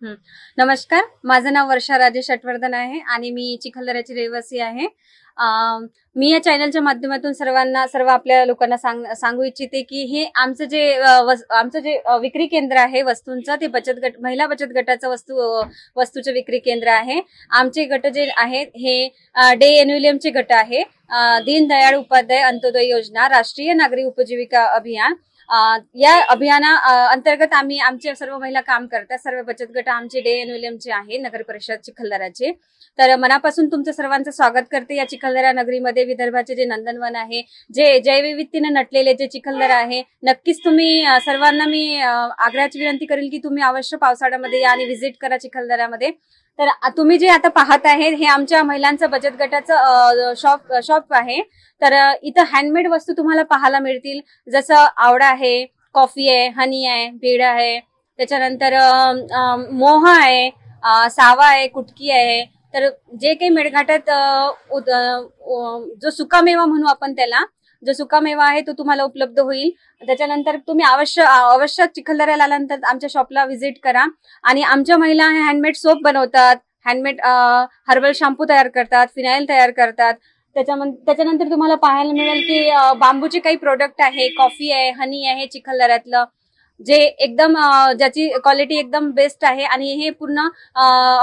हं. नमस्कार. माझं नाव वर्षा राजेश अटवर्धन आहे आणि मी चिखलदऱ्याची रहिवासी आहे. अ, मी या चॅनलच्या माध्यमातून सर्व आपल्या लोकांना सांगू इच्छिते की हे आमचं जे विक्री केंद्र आहे वस्तूंचं, ते महिला बचत गटाचं वस्तूचं विक्री केंद्र आहे. आमचे गट जे आहेत हे डे एन्युलियमचे गट आहे. दीनदयाळ उपाध्याय अंत्योदय योजना, राष्ट्रीय नागरी उपजीविका अभियान, या अभियाना अंतर्गत आम्ही आमच्या सर्व महिला काम करतात. सर्व बचत गट आमचे डे एन्युलियमचे आहे, नगर परिषद चिखलदऱ्याचे. तर मनापासून तुमचं सर्वांचं स्वागत करते या चिखलदरा नगरीमध्ये. विदर्भाचे जे नंदनवन आहे, जे जैवविविधतेने नटलेले जे चिखलदरा आहे, नक्कीच तुम्ही सर्वांना मी आग्रहाची विनंती करेल की तुम्ही अवश्य पावसाळ्यामध्ये या आणि व्हिजिट करा चिखलदऱ्यामध्ये. तर तुम्ही जे आता पाहत आहे हे आमच्या महिलांचं बचत गटाचं शॉप आहे. तर इथं हँडमेड वस्तू तुम्हाला पाहायला मिळतील, जसं आवडा आहे, कॉफी आहे, हनी आहे, बीड आहे, त्याच्यानंतर मोह आहे, सावा आहे, कुटकी आहे. तर जे काही मेळघाटात जो सुकामेवा म्हणू आपण त्याला, जो सुकामेवा आहे तो तुम्हाला उपलब्ध होईल. त्याच्यानंतर तुम्ही अवश्य चिखलदऱ्याला आल्यानंतर आमच्या शॉपला व्हिजिट करा. आणि आमच्या महिला हँडमेड सोप बनवतात, हँडमेड हर्बल शॅम्पू तयार करतात, फिनाईल तयार करतात. त्याच्यानंतर तुम्हाला पाहायला मिळेल की बांबूचे काही प्रोडक्ट आहे, कॉफी आहे, हनी आहे चिखलदऱ्यातलं, जे एकदम ज्याची क्वालिटी एकदम बेस्ट आहे आणि हे पूर्ण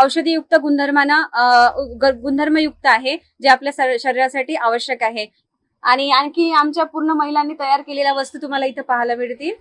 औषधीयुक्त गुणधर्मयुक्त आहे, जे आपल्या शरीरासाठी आवश्यक आहे. आणि आणखी आमच्या पूर्ण महिलांनी तयार केलेल्या वस्तू तुम्हाला इथं पाहायला मिळतील.